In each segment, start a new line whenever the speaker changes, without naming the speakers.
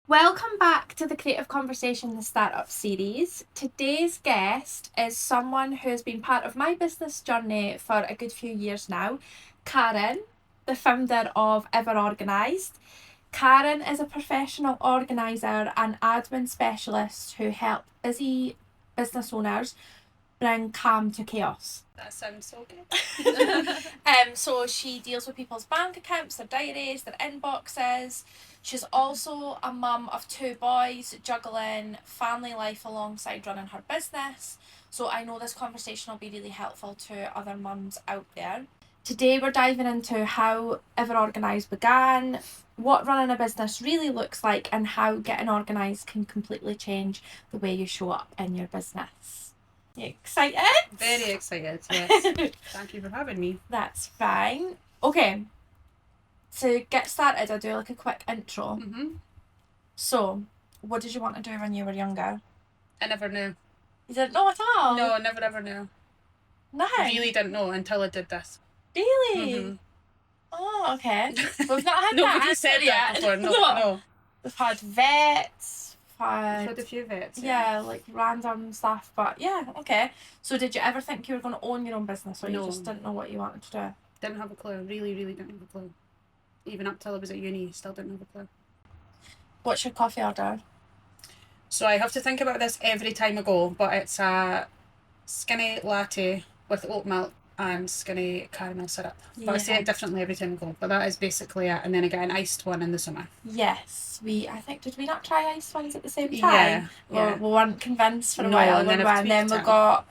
Welcome back to the Creative Conversation, the Startup series. Today's guest is someone who's been part of my business journey for a good few years now, Karyn, the founder of EverOrganised. Karyn is a professional organiser and admin specialist who help busy business owners bring calm to chaos.
That sounds so good.
So she deals with people's bank accounts, their diaries, their inboxes. She's also a mum of 2 boys, juggling family life alongside running her business. So I know this conversation will be really helpful to other mums out there. Today we're diving into how EverOrganised began, what running a business really looks like, and how getting organised can completely change the way you show up in your business. You excited?
Very excited, yes. Thank you for having me.
That's fine. Okay. To get started, I'll do like a quick intro.
Mm-hmm.
So, what did you want to do when you were younger?
I never knew.
You didn't know at all?
No, I never ever knew.
No.
I really didn't know until I did this.
Really?
Mm-hmm.
Oh, okay. We've not had
Nobody said that before. No.
We've had vets.
I've had a few vets.
Yeah, like random stuff. But yeah, okay. So did you ever think you were going to own your own business, or
No.
you just didn't know what you wanted to do?
Didn't have a clue. Really didn't have a clue. Even up till I was at uni, still didn't have a clue.
What's your coffee order?
So I have to think about this every time I go, but it's a skinny latte with oat milk and skinny caramel syrup. But I say it differently every time I go. But that is basically it. And then I get an iced one in the summer.
Yes, I think, did we not try iced ones at the same time?
Yeah.
We weren't convinced for a while.
And then
we got,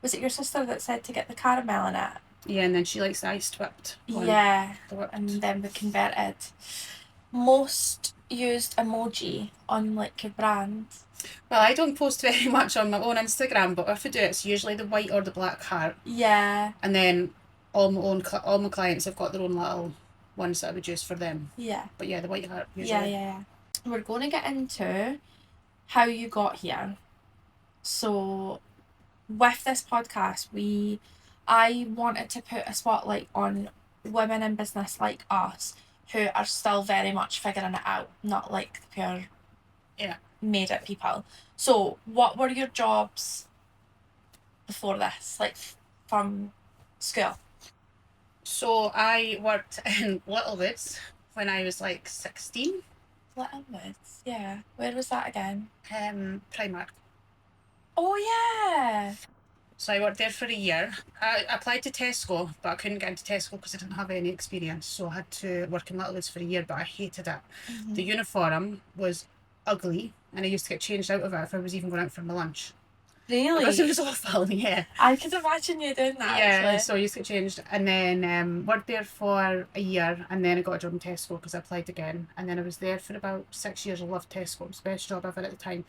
was it your sister that said to get the caramel in it?
Yeah, and then she likes the iced whipped one.
Yeah,
The whipped.
and then we converted. Most used emoji on like your brand?
Well, I don't post very much on my own Instagram, but if I do, it's usually the white or the black heart.
Yeah.
And then all my clients have got their own little ones that I would use for them.
Yeah.
But yeah, the white heart usually.
Yeah. We're going to get into how you got here. So, with this podcast, I wanted to put a spotlight on women in business like us who are still very much figuring it out, not like the pure made it people. So, what were your jobs before this, like from school?
So I worked in Littlewoods when I was like 16.
Littlewoods, yeah. Where was that again?
Primark.
Oh yeah.
So I worked there for a year. I applied to Tesco, but I couldn't get into Tesco because I didn't have any experience. So I had to work in Littlewoods for a year, but I hated it.
Mm-hmm.
The uniform was ugly, and I used to get changed out of it if I was even going out for my lunch.
Really?
Because it was awful, yeah.
I could imagine you doing that.
Yeah,
actually.
so I used to get changed, and then worked there for a year, and then I got a job in Tesco because I applied again, and then I was there for about 6 years. I loved Tesco. It was the best job ever at the time.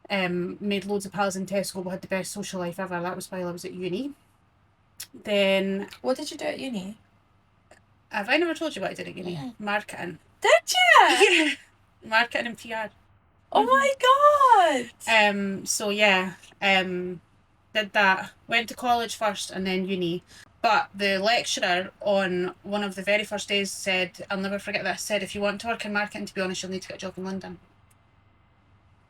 Made loads of pals in Tesco. We had the best social life ever. That was while I was at uni. Then...
What did you do at uni?
Have I never told you what I did at uni?
Yeah.
Marketing.
Did you?
Yeah. Marketing and PR.
Oh my god!
So yeah, did that. Went to college first and then uni. But the lecturer on one of the very first days said, I'll never forget this, said, if you want to work in marketing, to be honest, you'll need to get a job in London.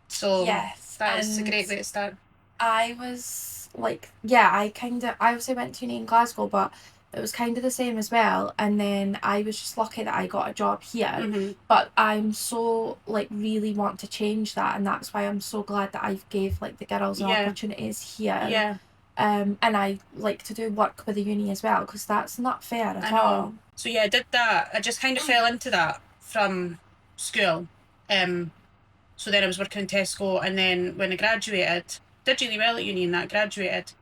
So
yes,
that is a great way to start.
I was like, I obviously went to uni in Glasgow, but it was kind of the same as well. And then I was just lucky that I got a job here.
Mm-hmm.
But I'm so like really want to change that, and that's why I'm so glad that I gave like the girls opportunities here.
Yeah.
And I like to do work with the uni as well, because that's not fair at all.
So yeah, I did that. I just kind of fell into that from school. So then I was working in Tesco, and then when I graduated, did really well at uni and that, graduated.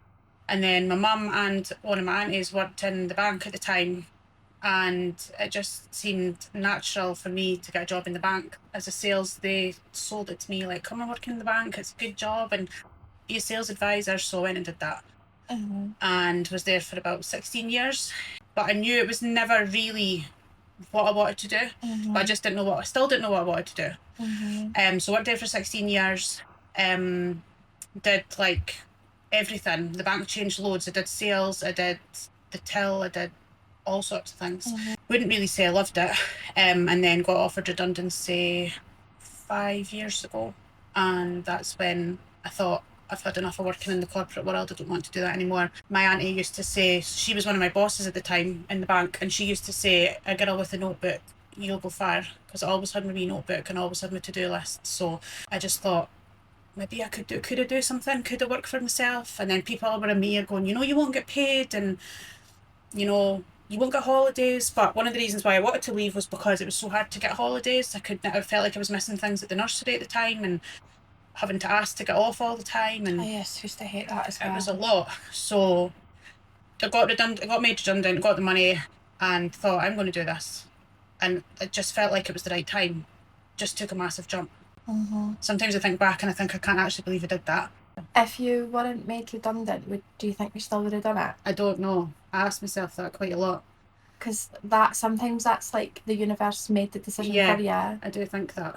And then my mum and one of my aunties worked in the bank at the time, and it just seemed natural for me to get a job in the bank. As a sales, they sold it to me like, come and work in the bank, it's a good job, and be a sales advisor. So I went and did that.
Mm-hmm.
And was there for about 16 years. But I knew it was never really what I wanted to do.
Mm-hmm.
But I just still didn't know what I wanted to do.
Mm-hmm.
So I worked there for 16 years. Did like everything. The bank changed loads. I did sales, I did the till, I did all sorts of things.
Mm-hmm.
Wouldn't really say I loved it. And then got offered redundancy 5 years ago, and that's when I thought, I've had enough of working in the corporate world, I don't want to do that anymore. My auntie used to say, she was one of my bosses at the time in the bank, and she used to say, a girl with a notebook, you'll go far, because I always had my wee notebook and always had my to-do list. So I just thought, maybe I could I do something, could I work for myself? And then people were in me going, you won't get paid, and you won't get holidays. But one of the reasons why I wanted to leave was because it was so hard to get holidays. I felt like I was missing things at the nursery at the time, and having to ask to get off all the time, and
yes, used to hate that as well.
it was a lot. So I got made redundant, got the money, and thought, I'm going to do this. And it just felt like it was the right time. Just took a massive jump.
Mm-hmm.
Sometimes I think back and I think I can't actually believe I did that.
If you weren't made redundant, do you think you still would have done it?
I don't know. I asked myself that quite a lot.
Because sometimes that's like the universe made the decision for you.
I do think that.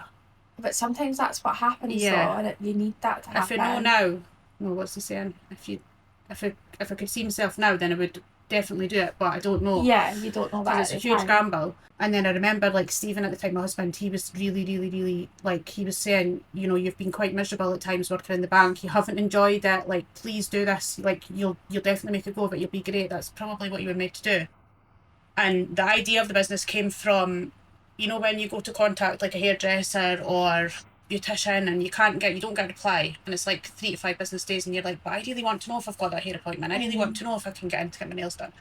But sometimes that's what happens, though, and you need that to happen.
If I know now, what's the saying? If I could see myself now, then I would definitely do it. But I don't know.
Yeah, you don't know that.
It's a huge gamble. And then I remember, like, Stephen at the time, my husband, he was really, really, really, like, he was saying, you've been quite miserable at times working in the bank. You haven't enjoyed it. Like, please do this. Like, you'll definitely make a go of it. You'll be great. That's probably what you were made to do. And the idea of the business came from, when you go to contact like a hairdresser or beautician and you don't get a reply, and it's like 3 to 5 business days, and you're like, but I really want to know if I've got that hair appointment. I really want to know if I can get in to get my nails done.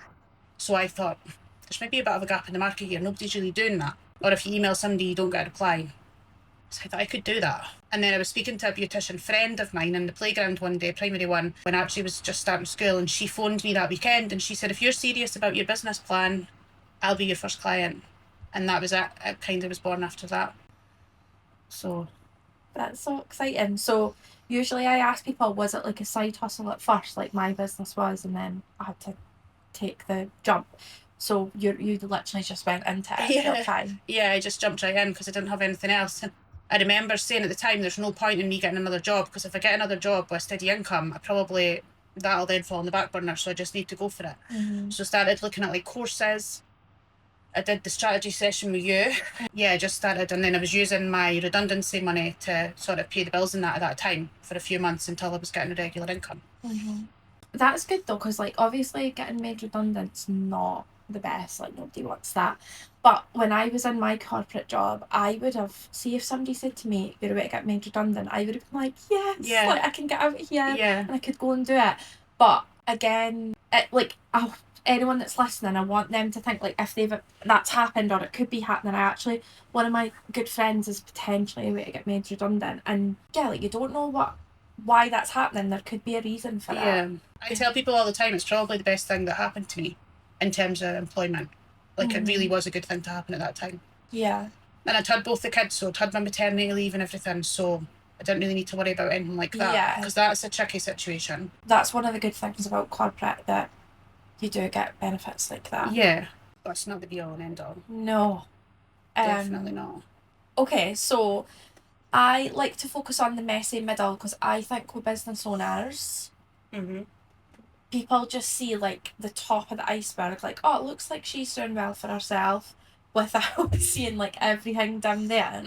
So I thought, there's maybe a bit of a gap in the market here. Nobody's really doing that. Or if you email somebody, you don't get a reply. So I thought I could do that. And then I was speaking to a beautician friend of mine in the playground one day, primary one, when I actually was just starting school, and she phoned me that weekend and she said, if you're serious about your business plan, I'll be your first client. And that was it. It kind of was born after that. So
that's so exciting. So usually I ask people, was it like a side hustle at first, like my business was, and then I had to take the jump? So you literally just went into it full time.
Yeah, I just jumped right in because I didn't have anything else. I remember saying at the time, there's no point in me getting another job, because if I get another job with steady income, that'll then fall on the back burner, so I just need to go for it.
Mm-hmm.
So I started looking at like courses. I did the strategy session with you. Yeah, I just started, and then I was using my redundancy money to sort of pay the bills in that at that time for a few months until I was getting a regular income.
Mm-hmm. That's good though, because like obviously getting made redundant's not the best, like nobody wants that. But when I was in my corporate job, I would have, see if somebody said to me, you're about to get made redundant, I would have been like, yes, like I can get out of here and I could go and do it. But again, anyone that's listening, I want them to think like if that's happened or it could be happening. One of my good friends is potentially a way to get made redundant, and like you don't know why that's happening. There could be a reason for it.
I tell people all the time, it's probably the best thing that happened to me in terms of employment. Like it really was a good thing to happen at that time.
Yeah.
And I'd had both the kids, so I'd had my maternity leave and everything, so I didn't really need to worry about anything like that. Because that's a tricky situation.
That's one of the good things about corporate, that you do get benefits like that.
Yeah. But it's not the be all and end all.
No.
Definitely not.
Okay, so I like to focus on the messy middle, because I think with business owners, people just see like the top of the iceberg, like, oh, it looks like she's doing well for herself, without seeing like everything down there.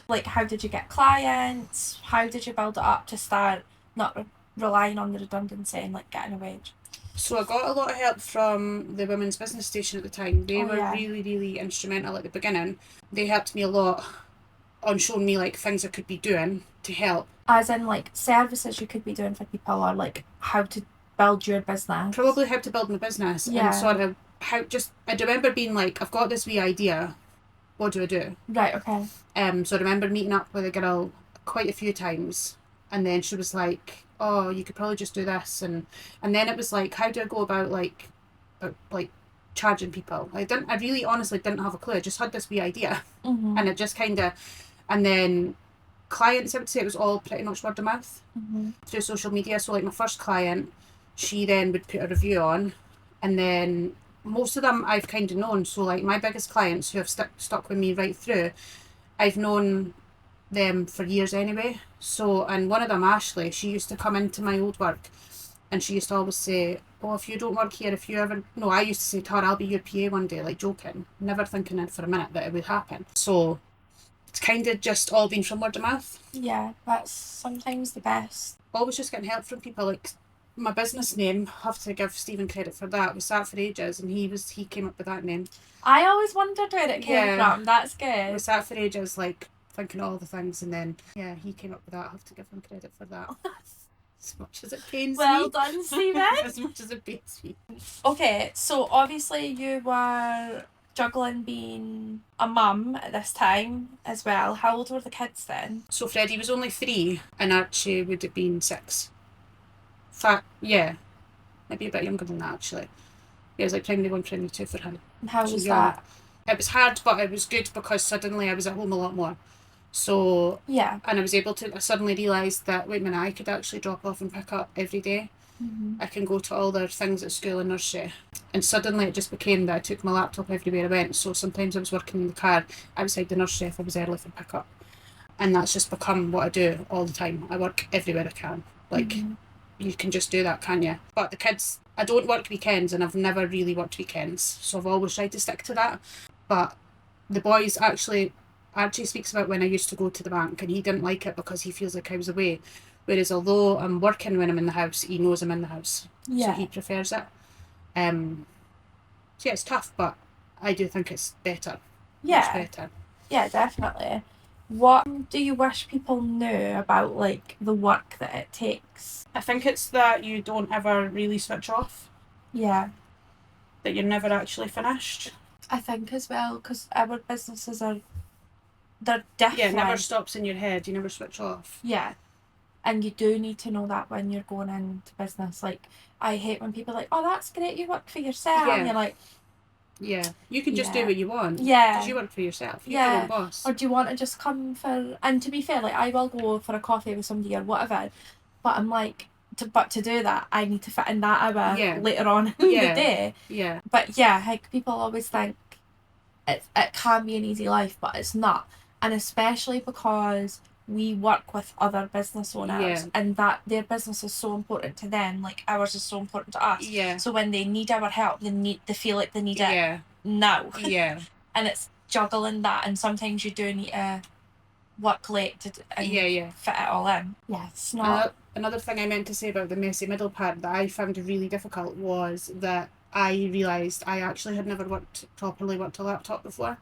Like, how did you get clients? How did you build it up to start not relying on the redundancy and like getting a wage?
So I got a lot of help from the Women's Business Station at the time. They were really, really instrumental at the beginning. They helped me a lot on showing me like things I could be doing to help.
As in like services you could be doing for people, or like how to build your business? Probably
how to build my business. And sort of I remember being like, I've got this wee idea, what do I do?
Right, okay.
So I remember meeting up with a girl quite a few times, and then she was like, oh, you could probably just do this, and then it was like, how do I go about like charging people? I really honestly didn't have a clue. I just had this wee idea, and it just kind of, and then clients, I would say it was all pretty much word of mouth through social media. So like my first client, she then would put a review on, and then most of them I've kind of known. So like my biggest clients who have stuck with me right through, I've known them for years anyway. So, and one of them, Ashley, she used to come into my old work, and she used to always say, oh, if you don't work here, I used to say to her, I'll be your PA one day, like joking, never thinking for a minute that it would happen. So it's kind of just all been from word of mouth.
Yeah, that's sometimes the best.
Always just getting help from people. Like my business name, have to give Stephen credit for that, was sat for ages, and he came up with that name.
I always wondered where it came
Yeah.
from. That's
It
good.
was sat for ages, like thinking all the things, and then he came up with that. I have to give him credit for that. As much as it pains
Well
me.
done, Stephen.
As much as it pains me.
Okay, so obviously you were juggling being a mum at this time as well. How old were the kids then?
So Freddie was only 3 and Archie would have been 6. Maybe a bit younger than that actually. It was like primary 1, primary 2 for him.
And how
So
was
young.
that?
It was hard, but it was good because suddenly I was at home a lot more. So,
Yeah.
and I suddenly realised that, wait a minute, I could actually drop off and pick up every day.
Mm-hmm.
I can go to all their things at school and nursery. And suddenly it just became that I took my laptop everywhere I went. So sometimes I was working in the car outside the nursery if I was early for pick up. And that's just become what I do all the time. I work everywhere I can. Like, you can just do that, can't you? But the kids, I don't work weekends and I've never really worked weekends. So I've always tried to stick to that. But the boys Archie speaks about when I used to go to the bank and he didn't like it because he feels like I was away. Whereas although I'm working when I'm in the house, he knows I'm in the house.
Yeah.
So he prefers it. So yeah, it's tough, but I do think it's better.
Yeah.
Much better.
Yeah, definitely. What do you wish people knew about like the work that it takes?
I think it's that you don't ever really switch off.
Yeah.
That you're never actually finished.
I think as well, because our businesses they're different.
Yeah, it never stops in your head. You never switch off.
Yeah. And you do need to know that when you're going into business. Like, I hate when people are like, oh, that's great, you work for yourself.
Yeah.
And you're like,
yeah, you can just do what you want.
Yeah.
Because you work for yourself. You're your own boss.
Or do you want to just come for... And to be fair, like, I will go for a coffee with somebody or whatever. But I'm like, to do that, I need to fit in that hour later on in the day.
Yeah.
But yeah, like, people always think it can be an easy life, but it's not. And especially because we work with other business owners and that their business is so important to them, like ours is so important to us.
Yeah.
So when they need our help, they feel like they need it now.
Yeah.
And it's juggling that, and sometimes you do need to work late to fit it all in. Yeah, it's not...
Another thing I meant to say about the messy middle part that I found really difficult was that I realised I actually had never properly worked a laptop before.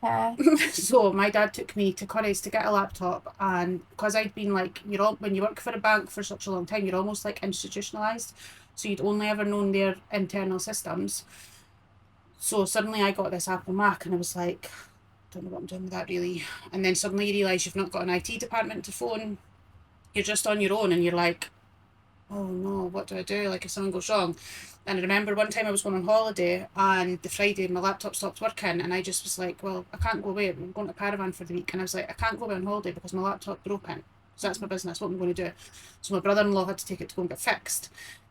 Okay.
So my dad took me to Curry's to get a laptop, and because I'd been like, when you work for a bank for such a long time, you're almost like institutionalised, so you'd only ever known their internal systems. So suddenly I got this Apple Mac and I was like, don't know what I'm doing with that really. And then suddenly you realise you've not got an IT department to phone, you're just on your own and you're like, oh no, what do I do, like if something goes wrong? And I remember one time I was going on holiday and the Friday my laptop stopped working and I just was like, well, I can't go away, I'm going to Caravan for the week. And I was like, I can't go away on holiday because my laptop's broken. So that's my business, what am I going to do? So my brother-in-law had to take it to go and get fixed.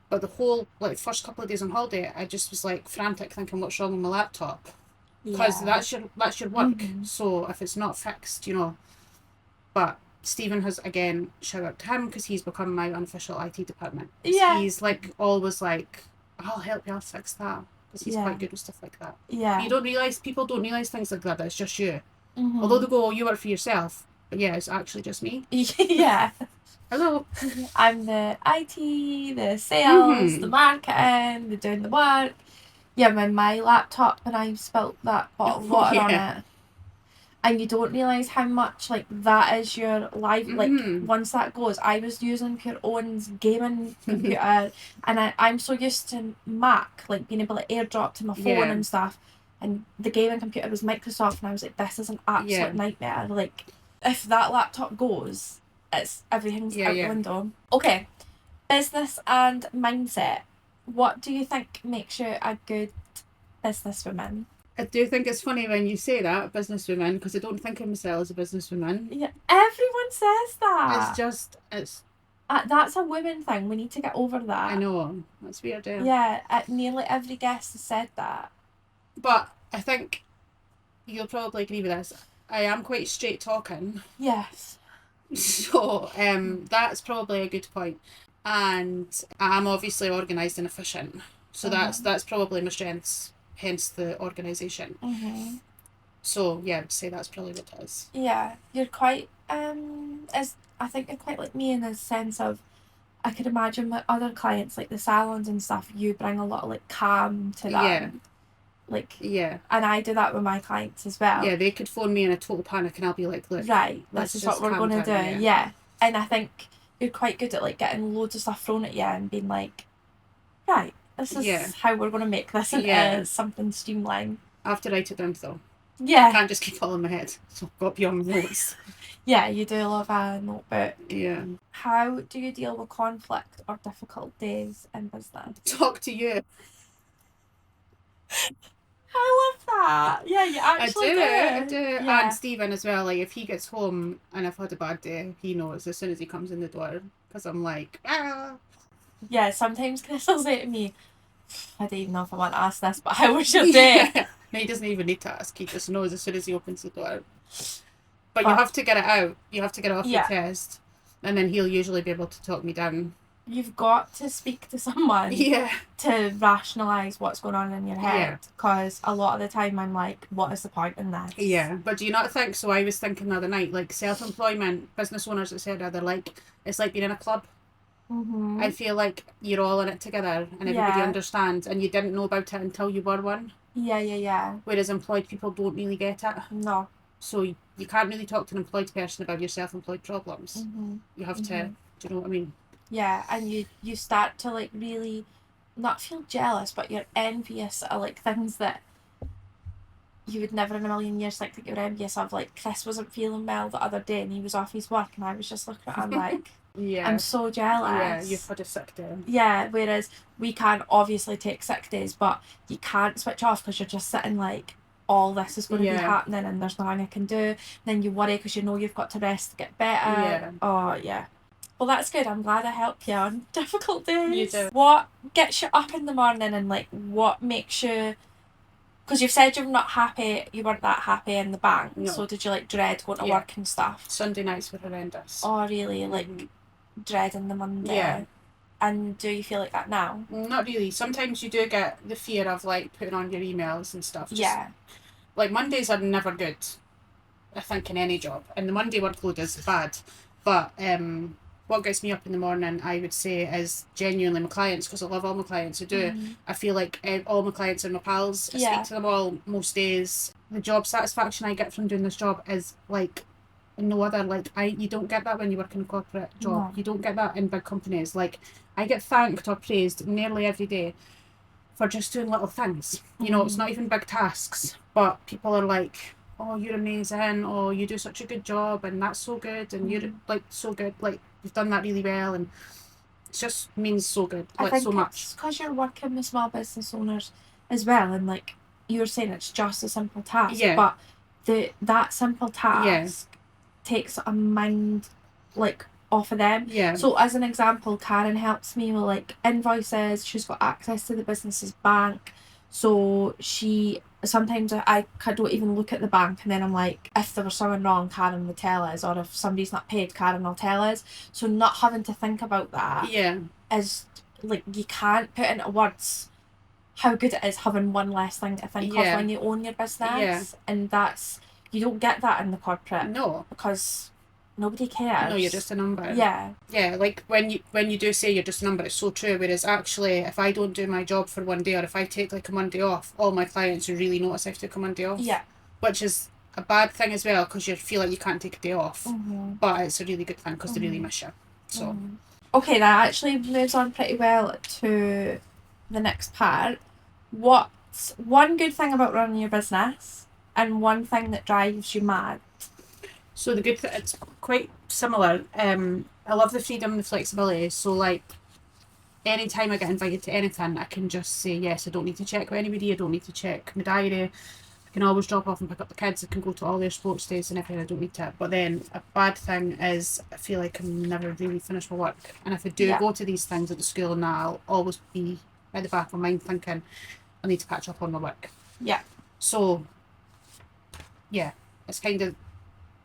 But the whole first couple of days on holiday, I just was like frantic thinking what's wrong with my laptop. Because that's your work. Mm-hmm. So if it's not fixed, But Stephen has, again, shout out to him because he's become my unofficial IT department.
Yeah.
He's like always like, I'll help you, I'll fix that. Because he's quite good with stuff like that.
Yeah.
People don't realise things like that it's just you.
Mm-hmm.
Although they go, oh, you work for yourself. But yeah, it's actually just me.
Yeah.
Hello.
I'm the IT, the sales, the marketing, the doing the work. Yeah, when my laptop and I spilt that bottle of water on it. And you don't realise how much, like, that is your life. Like, once that goes, I was using Pure Owen's gaming computer, and I'm so used to Mac, like, being able to airdrop to my phone and stuff. And the gaming computer was Microsoft, and I was like, this is an absolute nightmare. Like, if that laptop goes, everything's out the window. Okay, business and mindset. What do you think makes you a good businesswoman?
I do think it's funny when you say that, businesswoman, because I don't think of myself as a businesswoman.
Yeah, everyone says that.
It's
that's a women thing. We need to get over that.
I know. That's weird.
Yeah, nearly every guest has said that.
But I think you'll probably agree with this. I am quite straight talking.
Yes.
So that's probably a good point. And I'm obviously organised and efficient. So that's probably my strengths, hence the organisation.
Mm-hmm.
So yeah, I would say that's probably what it is.
Yeah, you're quite as I think you're quite like me in the sense of I could imagine with other clients like the salons and stuff, you bring a lot of like calm to them.
Yeah.
Like
Yeah.
and I do that with my clients as well.
Yeah, they could phone me in a total panic and I'll be like, look,
right,
let's
this is
just
what we're
calm
gonna
down,
do. Yeah. And I think you're quite good at like getting loads of stuff thrown at you and being like, right, this is
Yeah.
how we're gonna make this into something streamlined.
I have to write it down though. I
Yeah.
can't just keep it all in my head. So I've got beyond my notes.
Yeah, you do love a notebook.
Yeah.
How do you deal with conflict or difficult days in business?
Talk to you.
I love that. Yeah, you actually do.
I do.
Yeah.
And Stephen as well. Like if he gets home and I've had a bad day, he knows as soon as he comes in the door because I'm like, ah.
Yeah, sometimes Chris will say to me, I don't even know if I want to ask this, but how was your day?
Yeah. No, he doesn't even need to ask. He just knows as soon as he opens the door. But you have to get it out. You have to get it off your chest. And then he'll usually be able to talk me down.
You've got to speak to someone to rationalise what's going on in your head. Because a lot of the time I'm like, what is the point in this?
Yeah. But do you not think so? I was thinking the other night, like self-employment, business owners, etc. They're like, it's like being in a club.
Mm-hmm.
I feel like you're all in it together and everybody understands and you didn't know about it until you were one. Yeah. Whereas employed people don't really get it.
No.
So you can't really talk to an employed person about your self-employed problems. Mm-hmm. You have to, do you know what I mean?
Yeah, and you start to like really not feel jealous, but you're envious of like things that you would never in a million years think that you're envious of. Like Chris wasn't feeling well the other day and he was off his work and I was just looking at him like, I'm so jealous.
Yeah, you've had a sick day.
Yeah, whereas we can obviously take sick days, but you can't switch off because you're just sitting like, all this is going to be happening and there's nothing I can do. Then you worry because you know you've got to rest to get better.
Yeah.
Oh, yeah. Well, that's good. I'm glad I helped you on difficult days.
You do.
What gets you up in the morning and like what makes you... Because you've said you're not happy, you weren't that happy in the bank.
No.
So did you like dread going to work and stuff?
Sunday nights were horrendous.
Oh, really? Like dreading the Monday?
Yeah.
And do you feel like that now?
Not really. Sometimes you do get the fear of like putting on your emails and stuff.
Yeah.
Like Mondays are never good, I think, in any job. And the Monday workload is bad. But what gets me up in the morning, I would say, is genuinely my clients, because I love all my clients. I do. I feel like all my clients are my pals. I speak to them all most days. The job satisfaction I get from doing this job is like no other. Like you don't get that when you work in a corporate job. No. You don't get that in big companies. Like I get thanked or praised nearly every day for just doing little things. You know, it's not even big tasks, but people are like, oh, you're amazing, oh, you do such a good job, and that's so good, and you're like so good, like you've done that really well, and it just means so good, like so much. It's
because you're working with small business owners as well, and like you're saying, it's just a simple task, but that simple task takes a mind like off of them. Yeah. So as an example, Karyn helps me with like invoices. She's got access to the business's bank. So she sometimes I don't even look at the bank, and then I'm like, if there was something wrong, Karyn will tell us, or if somebody's not paid, Karyn will tell us. So not having to think about that is like, you can't put into words how good it is having one less thing to think of when you own your business. And that's, you don't get that in the corporate.
No.
Because nobody cares.
No, you're just a number.
Yeah.
Yeah, like when you do say you're just a number, it's so true. Whereas actually, if I don't do my job for one day, or if I take like a Monday off, all my clients will really notice I've took a Monday off. Yeah. Which is a bad thing as well, because you feel like you can't take a day off. But it's a really good thing because they really miss you. So. Okay,
that actually moves on pretty well to the next part. What's one good thing about running your business, and one thing that drives you mad?
So the good thing, it's quite similar. I love the freedom and the flexibility. So like, anytime I get invited to anything, I can just say yes. I don't need to check with anybody. I don't need to check my diary. I can always drop off and pick up the kids. I can go to all their sports days and everything. I don't need to. But then a bad thing is I feel like I'm never really finished my work. And if I do go to these things at the school and that, I'll always be at the back of my mind thinking I need to catch up on my work. Yeah. So, yeah, it's kind of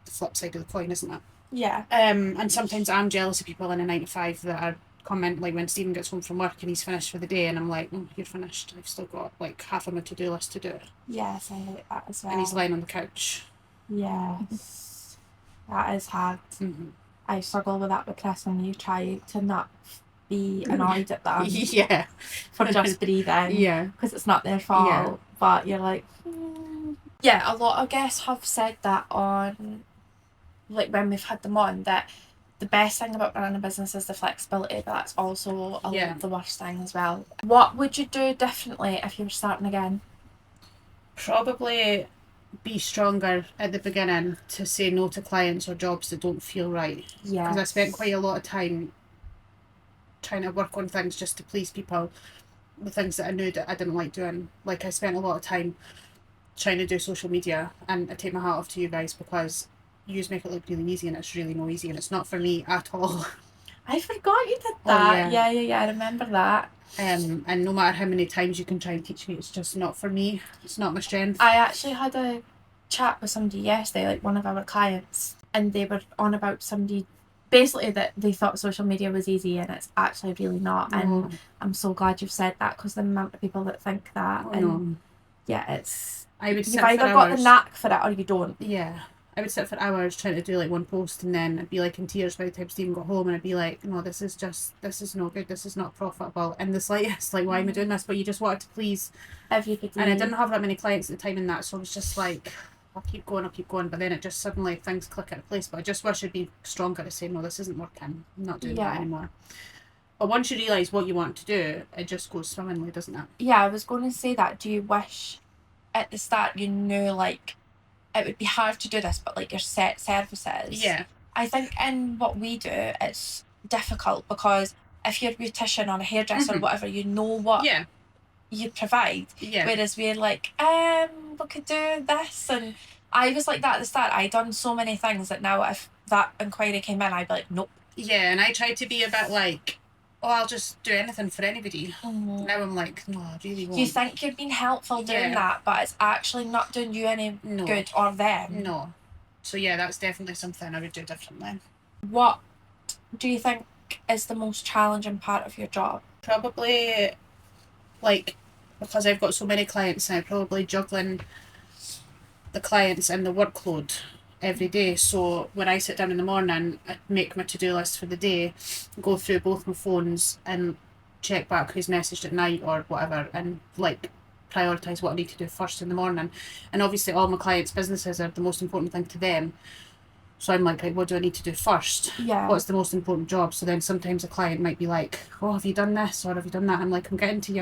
the flip side of the coin, isn't it? Yeah. And sometimes I'm jealous of people in a 9 to 5 that are come in, like when Stephen gets home from work and he's finished for the day, and I'm like, oh, you're finished. I've still got like half of my to-do list to do.
Yes, I hate that as well.
And he's lying on the couch.
Yes. That is hard.
Mm-hmm.
I struggle with that with Chris when you try to not be annoyed at them
Yeah.
for just breathing.
Yeah.
Because it's not their fault.
Yeah.
But you're like, Yeah, a lot of guests have said that on, like when we've had them on, that the best thing about running a business is the flexibility, but that's also a lot of the worst thing as well. What would you do differently if you were starting again?
Probably be stronger at the beginning to say no to clients or jobs that don't feel right.
Yeah.
Because I spent quite a lot of time trying to work on things just to please people, the things that I knew that I didn't like doing. Like I spent a lot of time trying to do social media, and I take my hat off to you guys because you make it look really easy, and it's really no easy, and it's not for me at all.
I forgot you did that. Yeah, I remember that.
And no matter how many times you can try and teach me, it's just not for me. It's not my strength.
I actually had a chat with somebody yesterday, like one of our clients, and they were on about somebody basically that they thought social media was easy, and it's actually really not.
No.
And I'm so glad you've said that, because the amount of people that think that, it's you've either got the knack for it or you don't.
Yeah. I would sit for hours trying to do like one post, and then I'd be like in tears by the time Stephen got home, and I'd be like, no, this is no good, this is not profitable in the slightest, like why am I doing this? But you just wanted to please
everybody.
And I didn't have that many clients at the time in that, so I was just like, I'll keep going, but then it just suddenly things click into place. But I just wish I'd be stronger to say, no, this isn't working, I'm not doing that anymore. But once you realise what you want to do, it just goes swimmingly, doesn't it?
Yeah, I was going to say that. Do you wish at the start you knew like it would be hard to do this, but like your set services?
Yeah.
I think in what we do, it's difficult because if you're a beautician or a hairdresser or whatever, you know what you provide.
Yeah.
Whereas we're like, we could do this. And I was like that at the start. I'd done so many things that now if that inquiry came in, I'd be like, nope.
Yeah, and I tried to be a bit like, oh, I'll just do anything for anybody. Now I'm like, no, I really won't.
You think you're being helpful doing that, but it's actually not doing you any good or them.
No. So yeah, that's definitely something I would do differently.
What do you think is the most challenging part of your job?
Probably, like, because I've got so many clients now, probably juggling the clients and the workload every day. So when I sit down in the morning, I make my to-do list for the day, go through both my phones and check back who's messaged at night or whatever, and like prioritise what I need to do first in the morning. And obviously all my clients' businesses are the most important thing to them. So I'm like, what do I need to do first?
Yeah.
What's the most important job? So then sometimes a client might be like, oh, have you done this or have you done that? I'm like, I'm getting to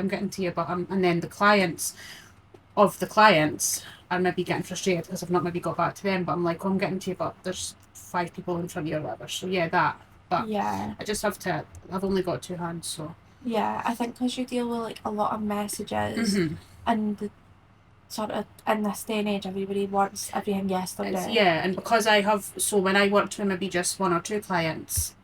you, but and then the clients of the clients are maybe getting frustrated because I've not maybe got back to them, but I'm like, oh, I'm getting to you, but there's 5 people in front of you or whatever. So yeah, that. But I just have to, I've only got 2 hands, so.
Yeah, I think because you deal with like a lot of messages and the sort of in this day and age, everybody wants everything yesterday.
And because I have, so when I worked with maybe just 1 or 2 clients,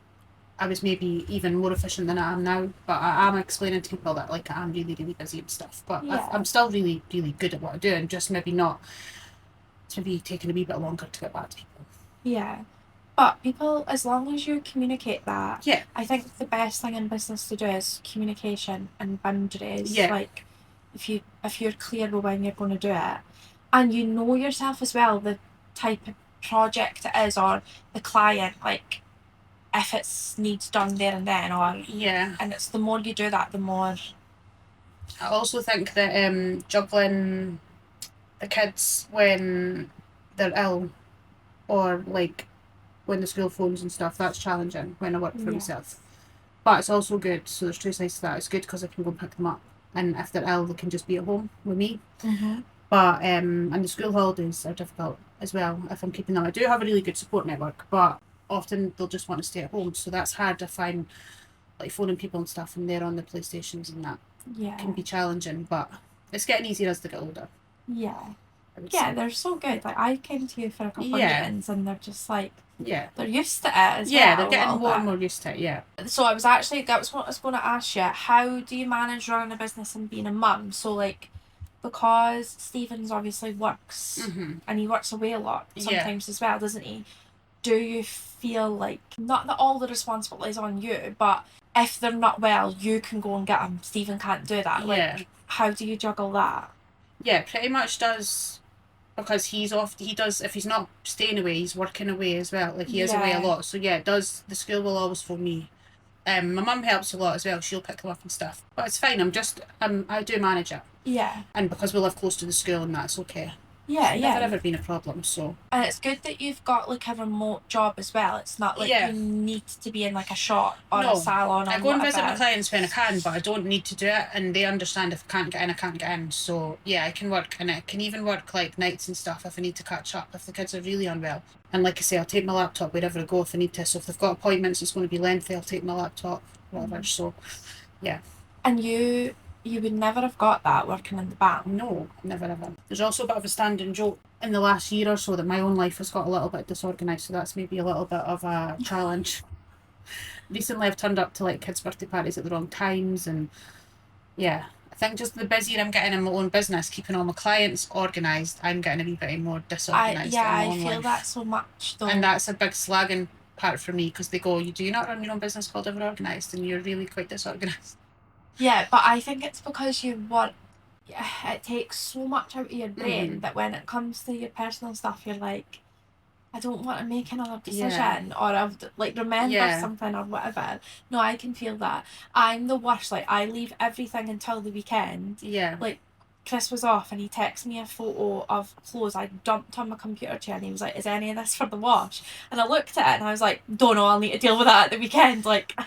I was maybe even more efficient than I am now. But I am explaining to people that like I'm really, really busy and stuff. But I'm still really, really good at what I do, and just maybe not to be taking a wee bit longer to get back to people.
Yeah. But people, as long as you communicate that, I think the best thing in business to do is communication and boundaries.
Yeah.
Like, if you're clear with when you're going to do it, and you know yourself as well, the type of project it is, or the client, like if it needs done there and then, or and it's the more you do that, the more.
I also think that juggling the kids when they're ill, or like when the school phones and stuff, that's challenging when I work for myself. But it's also good, so there's 2 sides to that. It's good because I can go and pick them up, and if they're ill they can just be at home with me. But and the school holidays are difficult as well if I'm keeping them. I do have a really good support network, but often they'll just want to stay at home, so that's hard if I'm like phoning people and stuff and they're on the PlayStations, and that can be challenging, but it's getting easier as they get older. They're so good. Like I came to you for a couple of meetings and they're just like they're used to it as well. They're getting more and more used to it.
So that was what I was going to ask you. How do you manage running a business and being a mum? So like, because Stephen's obviously works and he works away a lot sometimes as well, doesn't he? do you feel like, not that all the responsibility is on you, but if they're not well, you can go and get them. Stephen can't do that.
Yeah.
Like, how do you juggle that?
Yeah, pretty much does, because he's off. He does, if he's not staying away, he's working away as well. Like, he is away a
Yeah.
lot. So yeah, it does. The school will always phone me. My mum helps a lot as well. She'll pick them up and stuff. But it's fine. I do manage it.
Yeah.
And because we live close to the school and that's okay.
Yeah,
It's
yeah.
never ever been a problem, so.
And it's good that you've got like a remote job as well. It's not like
Yeah.
you need to be in like a shop or
No,
a salon or
I go and
whatever.
visit my clients when I can, but I don't need to do it, and they understand if I can't get in, I can't get in. So yeah, I can work, and I can even work like nights and stuff if I need to catch up, if the kids are really unwell. And like I say, I'll take my laptop wherever I go if I need to. So if they've got appointments, it's going to be lengthy, I'll take my laptop, whatever. So yeah.
And you would never have got that working in the bank.
No, never ever. There's also a bit of a standing joke in the last year or so that my own life has got a little bit disorganised, so that's maybe a little bit of a challenge. Recently I've turned up to like kids' birthday parties at the wrong times, and yeah, I think just the busier I'm getting in my own business, keeping all my clients organised, I'm getting a wee bit more disorganised in my
I
own
feel
life.
that so much though.
And that's a big slagging part for me, because they go, do you not run your own business called EverOrganised, and you're really quite disorganised.
Yeah, but I think it's because it takes so much out of your brain that when it comes to your personal stuff, you're like, I don't want to make another decision or I've like remember something or whatever. No, I can feel that. I'm the worst. Like, I leave everything until the weekend.
Yeah.
Like, Chris was off and he texted me a photo of clothes I dumped on my computer chair, and he was like, is any of this for the wash? And I looked at it and I was like, don't know, I'll need to deal with that at the weekend. Like,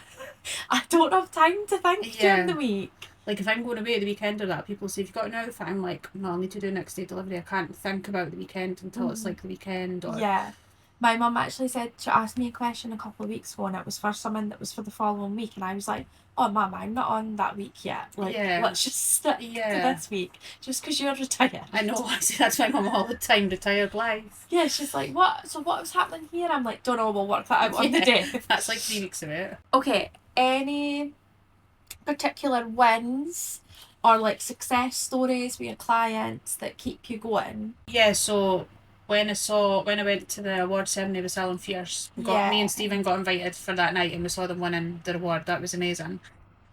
I don't have time to think during the week.
Like, if I'm going away at the weekend or that, people say, if you've got an outfit, I'm like, no, I'll need to do next day delivery. I can't think about the weekend until it's like the weekend. Or
yeah. My mum actually said, she asked me a question a couple of weeks ago, and it was for someone that was for the following week, and I was like, oh mum, I'm not on that week yet. Like, let's just stick to this week, just because you're retired.
I know, I say that's my mum all the time, retired life.
Yeah, she's like, what? So what was happening here? I'm like, don't know, we'll work that out on the day.
That's like 3 weeks of it.
Okay, any particular wins or like success stories with your clients that keep you going?
Yeah, so when I went to the award ceremony with Alan Fierce, me and Stephen got invited for that night, and we saw them winning the award. That was amazing.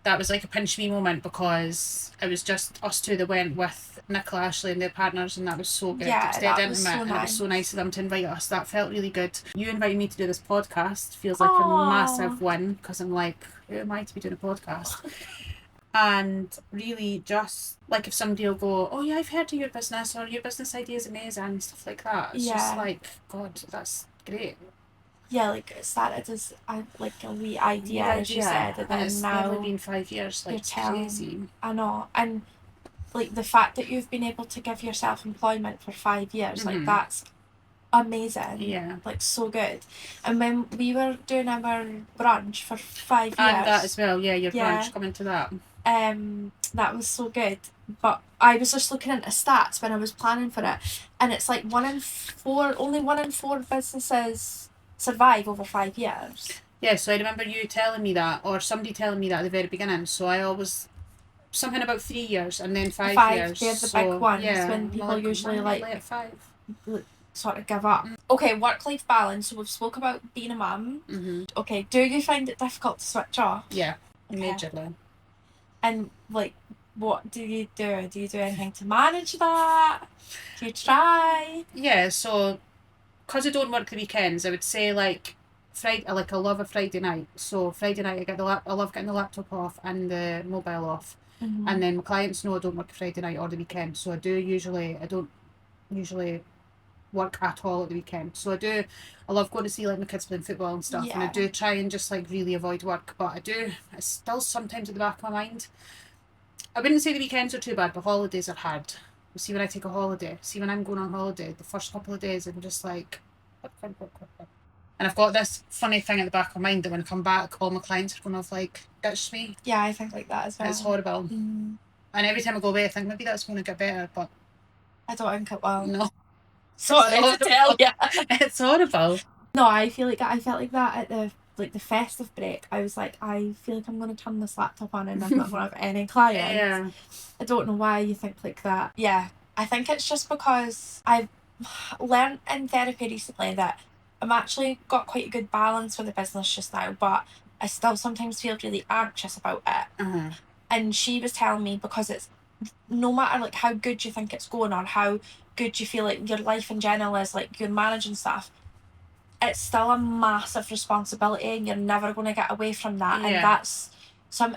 That was like a pinch me moment, because it was just us two that went with Nicola, Ashley and their partners, and that was so good.
Yeah,
it was dead
that was so
intimate, and it was so nice of them to invite us. That felt really good. You inviting me to do this podcast feels like a massive win, because I'm like, who am I to be doing a podcast? And really, just like, if somebody will go, oh yeah, I've heard of your business, or your business idea is amazing, and stuff like that. It's just like, God, that's great. Yeah,
like, it started as like a wee idea, as you said, and then
it's
now
nearly been 5 years. Like, it's crazy.
I know, and like the fact that you've been able to give yourself employment for 5 years, like, that's amazing.
Yeah.
Like, so good. And when we were doing our brunch for 5 years,
and that as well, your brunch, coming to that.
That was so good. But I was just looking into stats when I was planning for it, and it's like only 1 in 4 businesses survive over 5 years.
Yeah, so I remember you telling me that, or somebody telling me that at the very beginning. So I always, something about 3 years, and then 5 years.
They're the big ones, when people usually like
5.
Sort of give up. Okay, work-life balance. So we've spoke about being a mum. Okay, do you find it difficult to switch off?
Yeah, majorly.
And like, what do you do? Do you do anything to manage that? Do you try?
Yeah, so because I don't work the weekends, I would say like Friday. I love a Friday night. So Friday night I love getting the laptop off and the mobile off, and then my clients know I don't work Friday night or the weekend. So I don't usually work at all at the weekend. So I love going to see like my kids playing football and stuff, and I do try and just like really avoid work, but it's still sometimes at the back of my mind. I wouldn't say the weekends are too bad, but holidays are hard. You see, when I take a holiday, when I'm going on holiday, the first couple of days I'm just like, and I've got this funny thing at the back of my mind that when I come back, all my clients are going to have like ditched me.
Yeah, I think like that as well.
It's horrible. And every time I go away, I think maybe that's going to get better, but
I don't think it will.
No.
Sorry to tell you.
It's horrible.
No, I felt like that at the festive break. I was like, I feel like I'm going to turn this laptop on and I'm not going to have any clients.
Yeah.
I don't know why you think like that. Yeah, I think it's just because I've learned in therapy recently that I'm actually got quite a good balance with the business just now, but I still sometimes feel really anxious about it. And she was telling me, because it's no matter like how good you think it's going or how good you feel like your life in general is, like you're managing stuff, it's still a massive responsibility and you're never going to get away from that. And that's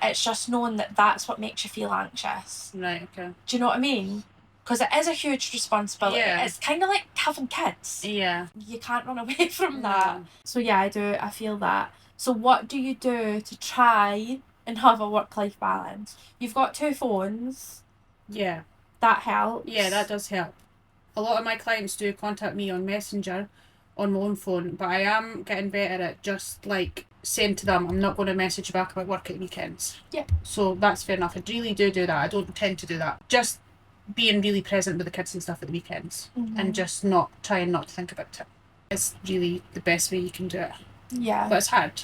it's just knowing that that's what makes you feel anxious.
Right, okay.
Do you know what I mean? Because it is a huge responsibility.
Yeah.
It's kind of like having kids.
Yeah.
You can't run away from that. So yeah, I feel that. So what do you do to try and have a work-life balance? You've got 2 phones.
Yeah.
That helps.
Yeah, that does help. A lot of my clients do contact me on Messenger on my own phone, but I am getting better at just like saying to them, I'm not going to message you back about work at weekends.
Yeah.
So that's fair enough. I really do that. I don't tend to do that. Just being really present with the kids and stuff at the weekends, and just trying not to think about it. It's really the best way you can do it.
Yeah.
But it's hard.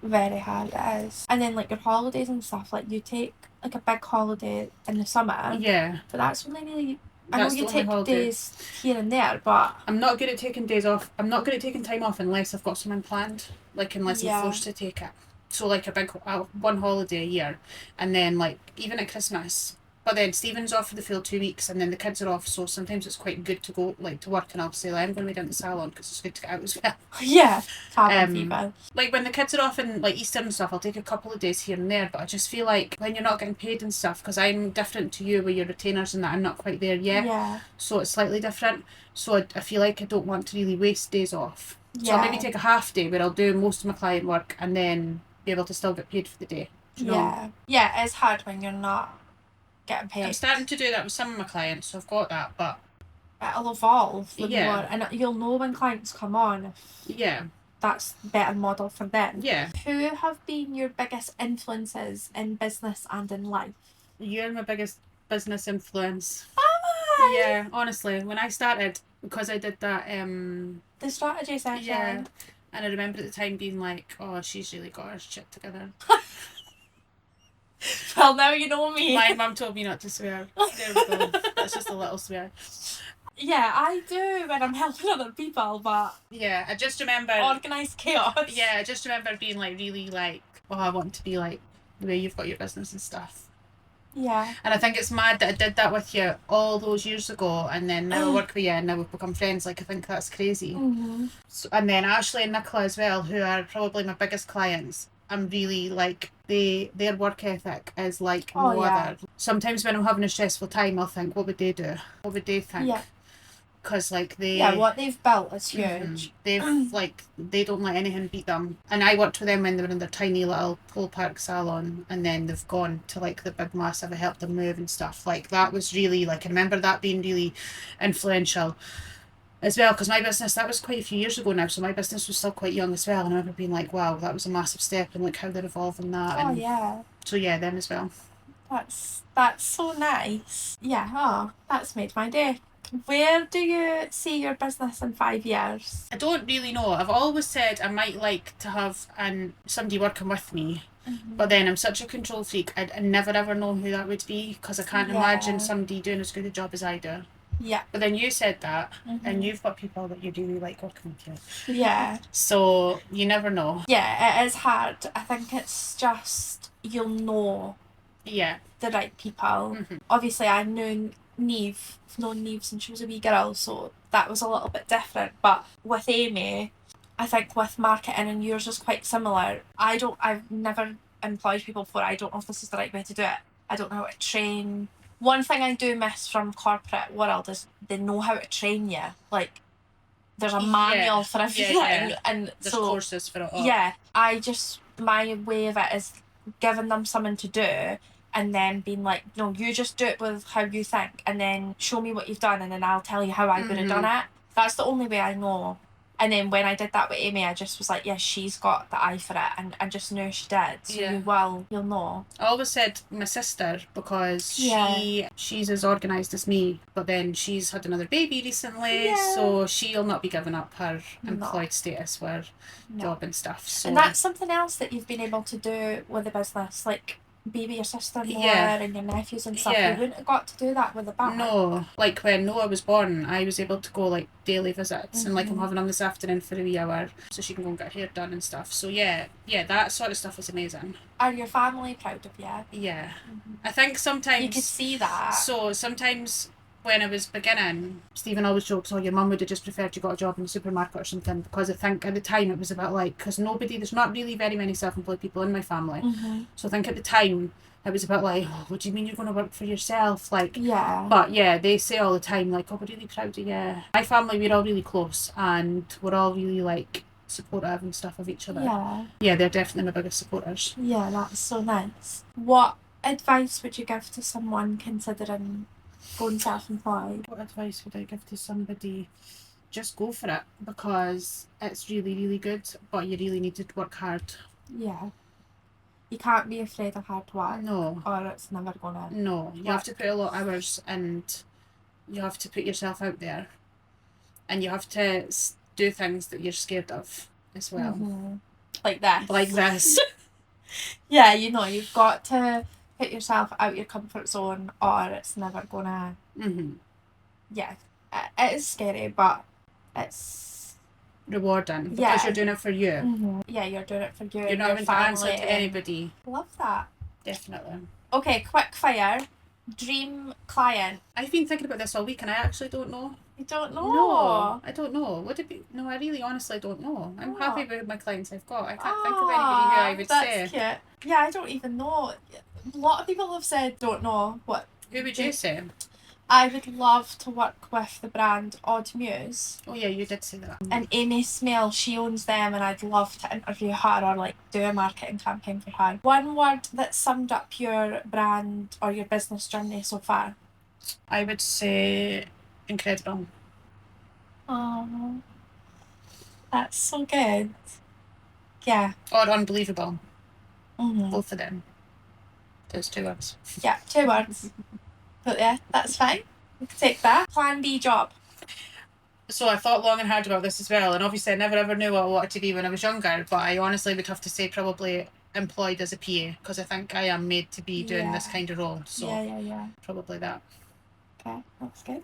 Very hard, it is. And then like your holidays and stuff, like you take like a big holiday in the summer.
Yeah.
But that's only really... I know you take days here and there, but...
I'm not good at taking days off. I'm not good at taking time off unless I've got something planned. Like, unless I'm forced to take it. So, like, a big one holiday a year. And then, like, even at Christmas. But then Stephen's off for the full 2 weeks, and then the kids are off, so sometimes it's quite good to go, like, to work, and I'll say, like, I'm going to be down to the salon, because it's good to get out as well.
Yeah, cabin fever.
Like, when the kids are off in, like, Easter and stuff, I'll take a couple of days here and there, but I just feel like when you're not getting paid and stuff, because I'm different to you with your retainers and that, I'm not quite there yet.
Yeah.
So it's slightly different. So I feel like I don't want to really waste days off. Yeah. So I'll maybe take a half day where I'll do most of my client work and then be able to still get paid for the day. You know?
Yeah. Yeah, it's hard when you're not getting paid.
I'm starting to do that with some of my clients, so I've got that, but
it'll evolve more, and you'll know when clients come on if that's a better model for them.
Yeah.
Who have been your biggest influences in business and in life?
You're my biggest business influence.
Bye.
Yeah, honestly, when I started, because I did that
the strategy session.
Yeah. And I remember at the time being like, oh, she's really got her shit together.
Well, now you know me.
My mum told me not to swear. There we go. That's just a little swear.
Yeah, I do when I'm helping other people, but...
Yeah, I just remember...
Organised chaos.
Yeah, I just remember being like, really like, oh, I want to be like the way you've got your business and stuff.
Yeah.
And I think it's mad that I did that with you all those years ago, and then now I work with you and now we've become friends. Like, I think that's crazy. So, and then Ashley and Nicola as well, who are probably my biggest clients. I'm really like, their work ethic is like no other. Sometimes when I'm having a stressful time, I'll think, what would they do? What would they think? Yeah. Because like
what they've built is huge.
They've like, they don't let anything beat them. And I worked with them when they were in their tiny little pole park salon, and then they've gone to like the big massive. I helped them move and stuff. Like, that was really like, I remember that being really influential as well, because my business, that was quite a few years ago now, so my business was still quite young as well, and I remember being like, wow, that was a massive step, and like how they're evolving that.
Oh, yeah.
So yeah, them as well.
That's so nice. Yeah, that's made my day. Where do you see your business in 5 years?
I don't really know. I've always said I might like to have somebody working with me, but then I'm such a control freak, I never ever know who that would be, because I can't imagine somebody doing as good a job as I do.
Yeah.
But then you said that, and you've got people that you really like working with you.
Yeah.
So you never know.
Yeah, it is hard. I think it's just, you'll know the right people. Obviously, I've known Neve since she was a wee girl, so that was a little bit different. But with Amy, I think with marketing, and yours is quite similar. I've never employed people before. I don't know if this is the right way to do it. I don't know how to train. One thing I do miss from corporate world is they know how to train you. Like, there's a manual for everything, and
there's
so
courses for it all.
Yeah, my way of it is giving them something to do, and then being like, no, you just do it with how you think, and then show me what you've done, and then I'll tell you how I would have done it. That's the only way I know. And then when I did that with Amy, I just was like, yeah, she's got the eye for it, and I just knew she did. So you'll know.
I always said my sister, because she's as organised as me, but then she's had another baby recently, so she'll not be giving up her employed status for job and stuff. So.
And that's something else that you've been able to do with the business. Like, be with your sister-in-law
Yeah.
and your nephews and stuff.
Yeah.
You wouldn't have got to do that with a band.
No, like when Noah was born, I was able to go like daily visits, and like I'm
Mhm.
having them this afternoon for a wee hour, so she can go and get her hair done and stuff. So yeah, that sort of stuff is amazing.
Are your family proud of you?
Yeah,
Mhm.
I think sometimes
You could see that.
So sometimes when I was beginning, Stephen always jokes, "Oh, your mum would have just preferred you got a job in the supermarket or something," because I think at the time it was about like, because there's not really very many self-employed people in my family, so I think at the time it was about like, "Oh, what do you mean you're going to work for yourself?" Like,
Yeah.
but yeah, they say all the time like, "Oh, we're really proud of you." My family, we're all really close, and we're all really like supportive and stuff of each other. Yeah, they're definitely my biggest supporters.
Yeah, that's so nice. What advice would you give to someone considering going self-employed?
What advice would I give to somebody? Just go for it, because it's really, really good, but you really need to work hard.
Yeah. You can't be afraid of hard work.
No.
Or it's never gonna.
No, you have to put a lot of hours, and you have to put yourself out there, and you have to do things that you're scared of as well.
Mm-hmm. Like this.
Like this.
Yeah, you've got to put yourself out your comfort zone or it's never gonna.
Mm-hmm.
Yeah, it is scary, but it's
rewarding, because you're doing it for you.
Mm-hmm. Yeah, you're doing it for you.
You're not having to answer to anybody.
Love that.
Definitely.
Okay, quick fire. Dream client.
I've been thinking about this all week, and I actually don't know.
You don't know?
No, I don't know. Would it be? No, I really honestly don't know. I'm happy with my clients I've got. I can't think of anybody who I would say.
That's cute. Yeah, I don't even know. A lot of people have said don't know what.
Who would you say?
I would love to work with the brand Odd Muse.
Oh yeah, you did say that.
And Amy Smale, she owns them, and I'd love to interview her or like do a marketing campaign for her. One word that summed up your brand or your business journey so far?
I would say incredible.
Oh, that's so good. Yeah.
Or unbelievable.
Mm-hmm.
Both of them. Those 2 words.
Yeah, 2 words. But yeah, that's fine. We can take that. Plan B job.
So I thought long and hard about this as well, and obviously I never ever knew what I wanted to be when I was younger, but I honestly would have to say probably employed as a PA, because I think I am made to be doing this kind of role. So
yeah.
probably that.
Okay, that's good.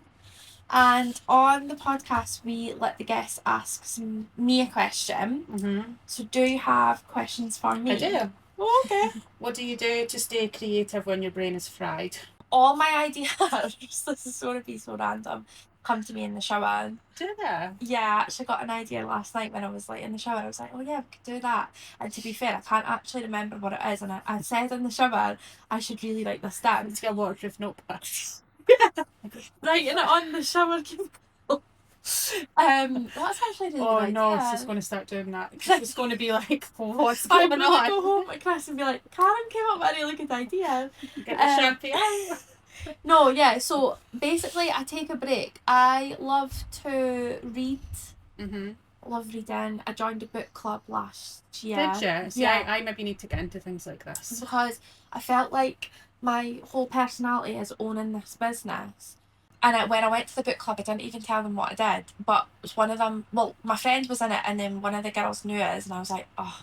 And on the podcast, we let the guests ask me a question.
Mm-hmm.
So do you have questions for me?
I do.
Oh, okay.
What do you do to stay creative when your brain is fried?
All my ideas, this is going to be so random, come to me in the shower.
Do they?
Yeah, I actually got an idea last night when I was like in the shower. I was like, oh yeah, we could do that. And to be fair, I can't actually remember what it is. And I said in the shower, I should really write this down.
It's got a waterproof notebook.
Writing it on the shower cubicle. That's actually a really good idea.
No, she's going to start doing that. It's going to be like, what's going
I'm
on?
going to go home at Chris and be like, Karyn came up with a really good idea.
Get the champagne out.
No, yeah, so basically I take a break. I love to read.
Mm-hmm.
Love reading. I joined a book club last year.
Did you? See,
yeah.
I maybe need to get into things like this.
Because I felt like my whole personality is owning this business. And when I went to the book club, I didn't even tell them what I did. But one of them, well, my friend was in it, and then one of the girls knew it, and I was like, oh.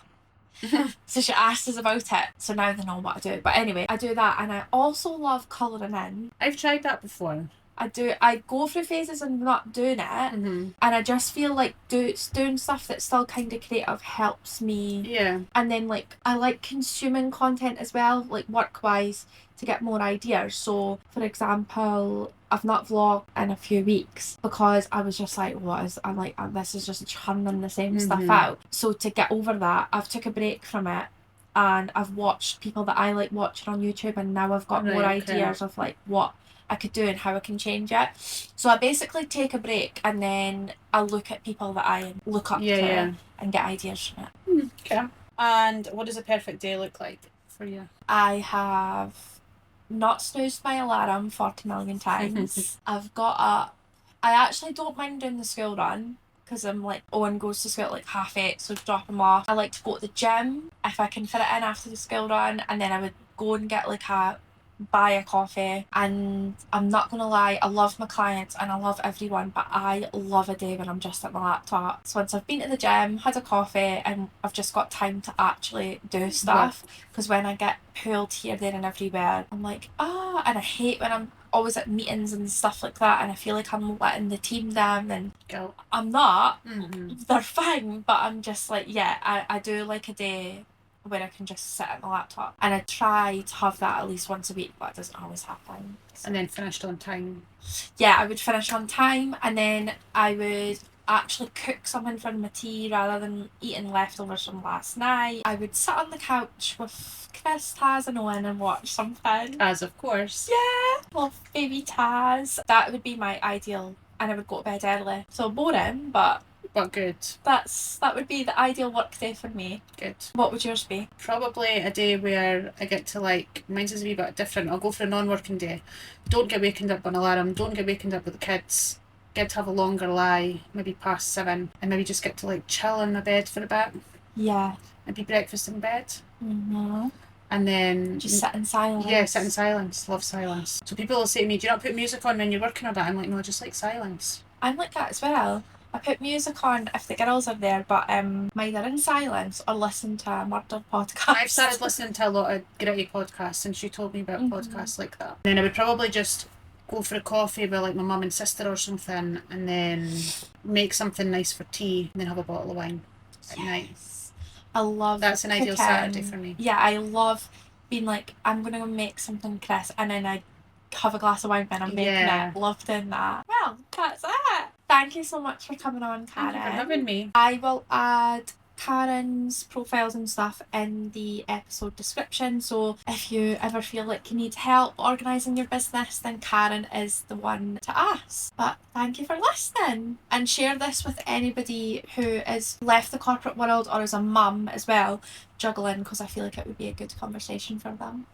So she asked us about it, so now they know what I do. But anyway, I do that, and I also love colouring in.
I've tried that before.
I go through phases and not doing it,
Mm-hmm.
and I just feel like doing stuff that's still kind of creative helps me.
Yeah.
And then like I like consuming content as well, like work wise, to get more ideas. So for example, I've not vlogged in a few weeks because I was just like, this is just churning the same stuff out. So to get over that, I've took a break from it. And I've watched people that I like watching on YouTube, and now I've got more ideas of like what I could do and how I can change it. So I basically take a break, and then I look at people that I look up to and get ideas from it.
Okay. And what does a perfect day look like for you?
I have not snoozed my alarm 40 million times. I've got up. I actually don't mind doing the school run, because I'm like, Owen goes to school at like 8:30, so drop him off. I like to go to the gym if I can fit it in after the school run, and then I would go and get like a buy a coffee. And I'm not gonna lie, I love my clients and I love everyone, but I love a day when I'm just at my laptop. So once I've been to the gym, had a coffee, and I've just got time to actually do stuff, because when I get pulled here, there and everywhere, I'm like, and I hate when I'm always at meetings and stuff like that, and I feel like I'm letting the team down, and I'm not. They're fine, but I'm just like, yeah, I do like a day where I can just sit at my laptop, and I try to have that at least once a week, but it doesn't always happen.
And then finished on time.
Yeah, I would finish on time, and then I would actually cook something for my tea rather than eating leftovers from last night. I would sit on the couch with Chris, Taz, and Owen and watch something.
As of course.
Yeah, love baby Taz. That would be my ideal, and I would go to bed early. So boring, but
good.
That would be the ideal work day for me.
Good.
What would yours be?
Probably a day where I get to mine's is a wee bit different. I'll go for a non-working day. Don't get wakened up by an alarm. Don't get wakened up with the kids. Get to have a longer lie, maybe past 7, and maybe just get to chill in my bed for a bit.
Yeah.
Maybe breakfast in bed.
Mm-hmm.
And then
just sit in silence.
Yeah, sit in silence. Love silence. So people will say to me, do you not put music on when you're working on that? I'm like, no, I just like silence.
I'm like that as well. I put music on if the girls are there, but either in silence or listen to a murder podcast.
I've started listening to a lot of gritty podcasts since you told me about podcasts like that. Then I would probably just go for a coffee with my mum and sister or something, and then make something nice for tea, and then have a bottle of wine at night.
I love
That's an ideal Saturday for me.
Yeah, I love being like, I'm gonna go make something crisp, and then I have a glass of wine when I'm making it. Love doing that. Well, that's it. Thank you so much for coming on, Karyn.
Thank you for having me.
I will add Karyn's profiles and stuff in the episode description, so if you ever feel like you need help organising your business, then Karyn is the one to ask. But thank you for listening, and share this with anybody who has left the corporate world or is a mum as well, juggling, because I feel like it would be a good conversation for them.